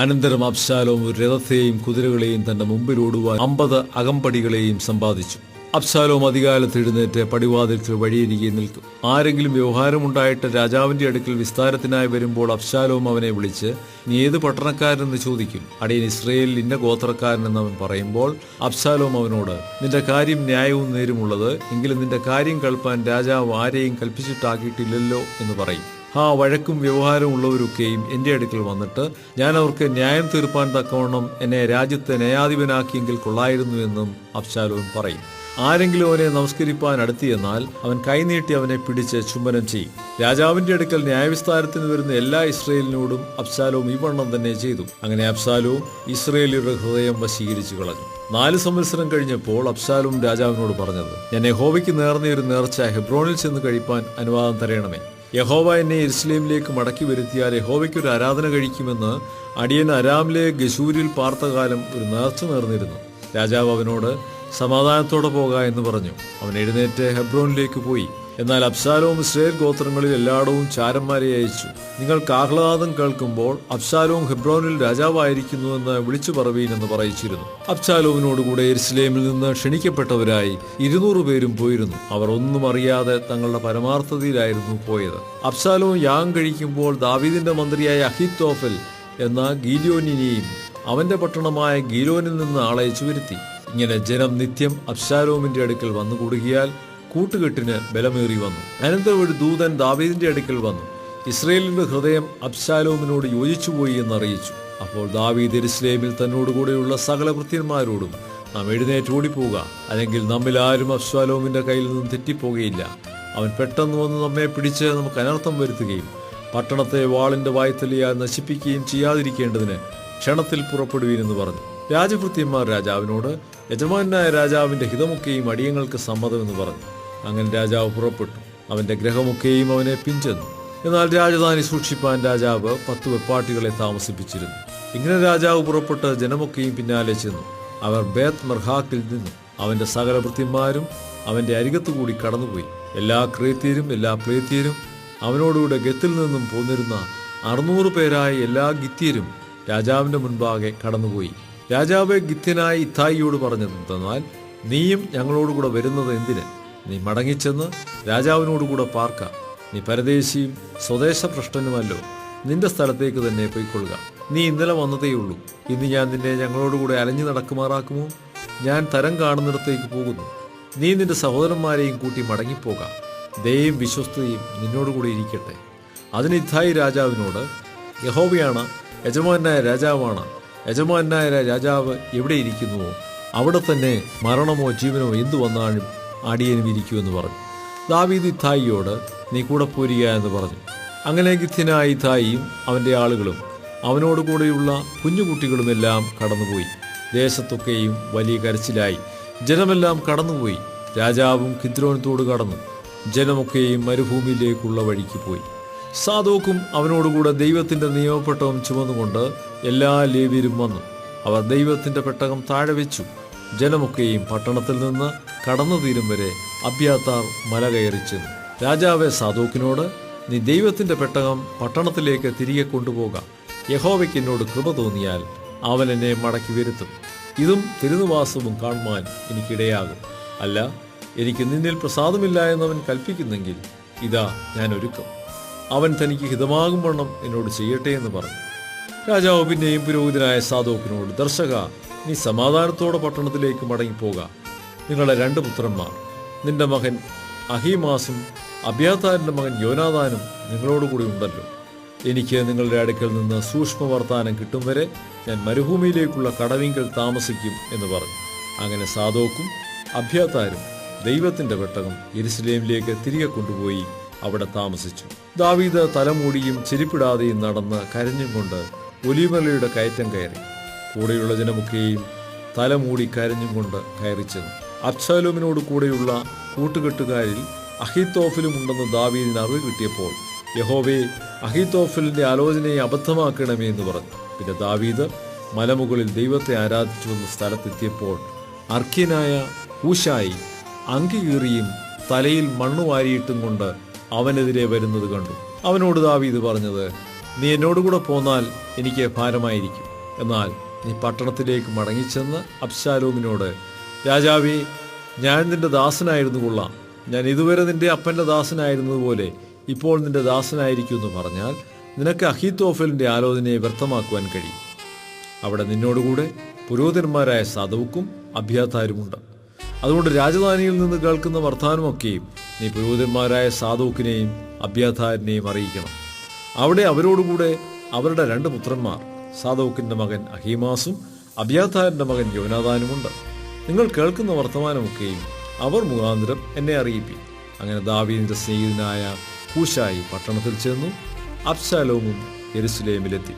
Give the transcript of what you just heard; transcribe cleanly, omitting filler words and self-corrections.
അനന്തരം അബ്ശാലോം ഒരു രഥത്തെയും കുതിരകളെയും തന്റെ മുമ്പിലോടുവാൻ 50 അകമ്പടികളെയും സമ്പാദിച്ചു. അബ്ശാലോം അധികാലത്ത് എഴുന്നേറ്റ് പടിവാതിൽക്കൽ വഴിയരികെ നിൽക്കും. ആരെങ്കിലും വ്യവഹാരമുണ്ടായിട്ട് രാജാവിന്റെ അടുക്കൽ വിസ്താരത്തിനായി വരുമ്പോൾ അബ്ശാലോം അവനെ വിളിച്ച്, നീ ഏത് പട്ടണക്കാരനെന്ന് ചോദിക്കും. അടിയൻ ഇസ്രയേലിൽ ഇന്ന ഗോത്രക്കാരനെന്ന് അവൻ പറയുമ്പോൾ അബ്ശാലോം അവനോട്, നിന്റെ കാര്യം ന്യായവും നേരുമുള്ളത്, എങ്കിലും നിന്റെ കാര്യം കേൾപ്പാൻ രാജാവ് ആരെയും കൽപ്പിച്ചിട്ടാക്കിയിട്ടില്ലല്ലോ എന്ന് പറയും. വഴക്കും വ്യവഹാരവും ഉള്ളവരൊക്കെയും എന്റെ അടുക്കൽ വന്നിട്ട് ഞാൻ അവർക്ക് ന്യായം തീർപ്പാൻ തക്കവണ്ണം എന്നെ രാജ്യത്തെ ന്യായാധിപനാക്കിയെങ്കിൽ കൊള്ളായിരുന്നു എന്നും അബ്ശാലോം പറയും. ആരെങ്കിലും അവനെ നമസ്കരിപ്പാൻ അടുത്തിയെന്നാൽ അവൻ കൈനീട്ടി അവനെ പിടിച്ച് ചുംബനം ചെയ്യും. രാജാവിന്റെ അടുക്കൽ ന്യായവിസ്താരത്തിന് വരുന്ന എല്ലാ ഇസ്രയേലിനോടും അബ്ശാലോം ഈ വണ്ണം തന്നെ ചെയ്തു. അങ്ങനെ അബ്ശാലോം ഇസ്രയേലിയുടെ ഹൃദയം വശീകരിച്ചു കളഞ്ഞു. 4 സംവത്സരം കഴിഞ്ഞപ്പോൾ അബ്ശാലോം രാജാവിനോട് പറഞ്ഞത്, ഞാൻ യഹോവയ്ക്ക് നേർന്നയൊരു നേർച്ച ഹെബ്രോനിൽ ചെന്ന് കഴിപ്പാൻ അനുവാദം തരയണമേ. യഹോവ എന്നെ യെരുശലേമിലേക്ക് മടക്കി വരുത്തിയാൽ യഹോവയ്ക്കൊരു ആരാധന കഴിക്കുമെന്ന് അടിയൻ അരാമിലെ ഗശൂരിൽ പാർത്തകാലം ഒരു നേർച്ച നേർന്നിരുന്നു. രാജാവ് അവനോട്, സമാധാനത്തോടെ പോക എന്ന് പറഞ്ഞു. അവൻ എഴുന്നേറ്റ് ഹെബ്രോനിലേക്ക് പോയി. എന്നാൽ അബ്ശാലോം ഇസ്രായേൽ ഗോത്രങ്ങളിൽ എല്ലായിടവും ചാരന്മാരെ അയച്ചു. നിങ്ങൾക്ക് ആഹ്ലാദം കേൾക്കുമ്പോൾ അബ്ശാലോം ഹെബ്രോനിൽ രാജാവായിരിക്കുന്നുവെന്ന് വിളിച്ചു പറവീൻ എന്ന് പറയിച്ചിരുന്നു. അബ്ശാലോമിനോടുകൂടെ യെരുശലേമിൽ നിന്ന് ക്ഷണിക്കപ്പെട്ടവരായി 200 പേരും പോയിരുന്നു. അവർ ഒന്നും അറിയാതെ തങ്ങളുടെ പരമാർത്ഥതയിലായിരുന്നു പോയത്. അബ്ശാലോം യാഗം കഴിക്കുമ്പോൾ ദാവീദിന്റെ മന്ത്രിയായ അഹീത്തോഫൽ എന്ന ഗീലോനിനെയും അവന്റെ പട്ടണമായ ഗീലോനിൽ നിന്ന് ആളയച്ചു വരുത്തി. ഇങ്ങനെ ജനം നിത്യം അബ്ശാലോമിന്റെ അടുക്കൽ വന്നുകൂടുകയാൽ കൂട്ടുകെട്ടിന് ബലമേറി വന്നു. അനന്തരം ഒരു ദൂതൻ ദാവീദിന്റെ അടുക്കൽ വന്നു, ഇസ്രയേലിന്റെ ഹൃദയം അബ്ശാലോമിനോട് യോജിച്ചുപോയി എന്നറിയിച്ചു. അപ്പോൾ ദാവീദ് യെരുശലേമിൽ തന്നോടുകൂടെയുള്ള സകല ഭൃത്യന്മാരോടും, നാം എഴുന്നേറ്റ് ഓടിപ്പോവുക, അല്ലെങ്കിൽ നമ്മിൽ ആരും അബ്ശാലോമിന്റെ കയ്യിൽ നിന്നും തെറ്റിപ്പോകുകയില്ല. അവൻ പെട്ടെന്ന് വന്ന് നമ്മെ പിടിച്ച് നമുക്ക് അനർത്ഥം വരുത്തുകയും പട്ടണത്തെ വാളിന്റെ വായ്ത്തലയാൽ നശിപ്പിക്കുകയും ചെയ്യാതിരിക്കേണ്ടതിന് ക്ഷണത്തിൽ പുറപ്പെടുവീനെന്ന് പറഞ്ഞു. രാജഭൃത്യന്മാർ രാജാവിനോട്, യജമാനായ രാജാവിന്റെ ഹിതമൊക്കെയും അടിയങ്ങൾക്ക് സമ്മതമെന്ന് പറഞ്ഞു. അങ്ങനെ രാജാവ് പുറപ്പെട്ടു. അവന്റെ ഗ്രഹമൊക്കെയും അവനെ പിൻചെന്നു. എന്നാൽ രാജധാനി സൂക്ഷിപ്പാൻ രാജാവ് 10 വെപ്പാട്ടികളെ താമസിപ്പിച്ചിരുന്നു. ഇങ്ങനെ രാജാവ് പുറപ്പെട്ട് ജനമൊക്കെയും പിന്നാലെ ചെന്നു. അവർ ബേത്ത് മെർഹാക്കിൽ നിന്നു. അവന്റെ സകല ഭൃത്യന്മാരും അവന്റെ അരികത്തുകൂടി കടന്നുപോയി. എല്ലാ ക്രേത്യരും എല്ലാ പ്ലേത്യരും അവനോടുകൂടെ ഗത്തിൽ നിന്നും പോന്നിരുന്ന 600 പേരായ എല്ലാ ഗിത്യരും രാജാവിന്റെ മുൻപാകെ കടന്നുപോയി. രാജാവ് ഗിത്യനായ ഇത്തായിയോട് പറഞ്ഞതെന്തെന്നാൽ, നീയും ഞങ്ങളോടുകൂടെ വരുന്നത് എന്തിന്? നീ മടങ്ങിച്ചെന്ന് രാജാവിനോടുകൂടെ പാർക്ക. നീ പരദേശിയും സ്വദേശഭ്രഷ്ടനുമല്ലോ. നിന്റെ സ്ഥലത്തേക്ക് തന്നെ പൊയ്ക്കൊള്ളുക. നീ ഇന്നലെ വന്നതേയുള്ളൂ. ഇന്ന് ഞാൻ നിന്നെ ഞങ്ങളോടുകൂടെ അലഞ്ഞു നടക്കുമാറാക്കുമോ? ഞാൻ തരം കാണുന്നിടത്തേക്ക് പോകുന്നു. നീ നിന്റെ സഹോദരന്മാരെയും കൂട്ടി മടങ്ങിപ്പോക. ദയയും വിശ്വസ്തയും നിന്നോടുകൂടി ഇരിക്കട്ടെ. അതിന് ഇത്തായി രാജാവിനോട്, യഹോവയാണ് യജമാനായ രാജാവാണ്. യജമാനായ രാജാവ് എവിടെയിരിക്കുന്നുവോ അവിടെ തന്നെ മരണമോ ജീവനോ എന്തു വന്നാലും അടിയനും ഇരിക്കുമെന്ന് പറഞ്ഞു. ദാവീദ് ഇത്തായിയോട്, നീ കൂടെ പോരുക എന്ന് പറഞ്ഞു. അങ്ങനെ ഗിത്യനായ ഇത്തായിയും അവന്റെ ആളുകളും അവനോടുകൂടെയുള്ള കുഞ്ഞുകുട്ടികളുമെല്ലാം കടന്നുപോയി. ദേശത്തൊക്കെയും വലിയ കരച്ചിലായി. ജനമെല്ലാം കടന്നുപോയി. രാജാവും കിദ്രോൻ തോട് കടന്നു. ജനമൊക്കെയും മരുഭൂമിയിലേക്കുള്ള വഴിക്ക് പോയി. സാദോക്കും അവനോടുകൂടെ ദൈവത്തിന്റെ നിയമപ്പെട്ടകം ചുമന്നുകൊണ്ട് എല്ലാ ലേവ്യരും വന്നു. അവർ ദൈവത്തിന്റെ പെട്ടകം താഴെ വെച്ചു. ജനമൊക്കെയും പട്ടണത്തിൽ നിന്ന് കടന്നു തീരും വരെ അബ്യാഥാർ മല കയറി ചെന്നു. രാജാവ് സാദോക്കിനോട്, നീ ദൈവത്തിന്റെ പെട്ടകം പട്ടണത്തിലേക്ക് തിരികെ കൊണ്ടുപോകാം. യഹോവയ്ക്ക് എന്നോട് കൃപ തോന്നിയാൽ അവൻ എന്നെ മടക്കി വരുത്തും. ഇതും തിരുനിവാസവും കാണുവാൻ എനിക്കിടയാകും. അല്ല, എനിക്ക് നിന്നിൽ പ്രസാദമില്ല എന്നവൻ കൽപ്പിക്കുന്നെങ്കിൽ ഇതാ ഞാൻ ഒരുക്കം. അവൻ തനിക്ക് ഹിതമാകും വണ്ണം എന്നോട് ചെയ്യട്ടെ എന്ന് പറഞ്ഞു. രാജാവ് പിന്നെയും പുരോഹിതനായ സാദോക്കിനോട്, ദർശക, നീ സമാധാനത്തോടെ പട്ടണത്തിലേക്ക് മടങ്ങിപ്പോക. നിങ്ങളുടെ 2 പുത്രന്മാർ, നിന്റെ മകൻ അഹീമാസും അബ്യാഥാരിന്റെ മകൻ യോനാഥാനും നിങ്ങളോടുകൂടി ഉണ്ടല്ലോ. എനിക്ക് നിങ്ങളുടെ അടുക്കൽ നിന്ന് സൂക്ഷ്മ വർത്താനം കിട്ടും വരെ ഞാൻ മരുഭൂമിയിലേക്കുള്ള കടവിങ്കൽ താമസിക്കും എന്ന് പറഞ്ഞു. അങ്ങനെ സാദോക്കും അബ്യാഥാരും ദൈവത്തിന്റെ പെട്ടകം യെരുശലേമിലേക്ക് തിരികെ കൊണ്ടുപോയി അവിടെ താമസിച്ചു. ദാവീദ് തലമൂടിയും ചെരിപ്പിടാതെയും നടന്ന് കരഞ്ഞും കൊണ്ട് ഒലിവമലയുടെ കയറ്റം കയറി. കൂടെയുള്ള ജനമൊക്കെയും തലമൂടി കരഞ്ഞും കൊണ്ട് കയറിച്ചെന്നു. അബ്ശാലോമിനോട് കൂടെയുള്ള കൂട്ടുകെട്ടുകാരിൽ അഹീത്തോഫലും ഉണ്ടെന്ന് ദാവീദിന് അറിവ് കിട്ടിയപ്പോൾ, യഹോവേ, അഹീത്തോഫലിന്റെ ആലോചനയെ അബദ്ധമാക്കണമേ എന്ന് പറഞ്ഞു. പിന്നെ ദാവീദ് മലമുകളിൽ ദൈവത്തെ ആരാധിച്ചുവെന്ന സ്ഥലത്തെത്തിയപ്പോൾ അർഖ്യനായ ഹൂശായി അങ്കി കീറിയും തലയിൽ മണ്ണു വാരിയിട്ടും കൊണ്ട് അവനെതിരെ വരുന്നത് കണ്ടു. അവനോട് ദാവീദ് പറഞ്ഞത്, നീ എന്നോടുകൂടെ പോന്നാൽ എനിക്ക് ഭാരമായിരിക്കും. എന്നാൽ നീ പട്ടണത്തിലേക്ക് മടങ്ങിച്ചെന്ന് അബ്ശാലോമിനോട്, രാജാവേ, ഞാൻ നിന്റെ ദാസനായിരുന്നു കൊള്ളാം, ഞാൻ ഇതുവരെ നിന്റെ അപ്പൻ്റെ ദാസനായിരുന്നതുപോലെ ഇപ്പോൾ നിന്റെ ദാസനായിരിക്കുമെന്ന് പറഞ്ഞാൽ നിനക്ക് അഹീത്തോഫലിൻ്റെ ആലോചനയെ വ്യർത്ഥമാക്കുവാൻ കഴിയും. അവിടെ നിന്നോടുകൂടെ പുരോഹിതന്മാരായ സാദോക്കും അബ്യാഥാരുമുണ്ട്. അതുകൊണ്ട് രാജധാനിയിൽ നിന്ന് കേൾക്കുന്ന വർത്തമാനമൊക്കെയും നീ പുരോഹിതന്മാരായ സാദോക്കിനെയും അബ്യാഥാരിനെയും അറിയിക്കണം. അവിടെ അവരോടുകൂടെ അവരുടെ 2 പുത്രന്മാർ, സാദോക്കിൻ്റെ മകൻ അഹീമാസും അബ്യാഥാരിൻ്റെ മകൻ യോനാഥാനുമുണ്ട്. നിങ്ങൾ കേൾക്കുന്ന വർത്തമാനമൊക്കെയും അവർ മുഖാന്തരം എന്നെ അറിയിപ്പി. അങ്ങനെ ദാവീദിന്റെ സ്നേഹിതനായ ഹൂശായി പട്ടണത്തിൽ ചെന്നു. അബ്ശാലോമും യെരൂശലേമിലെത്തി.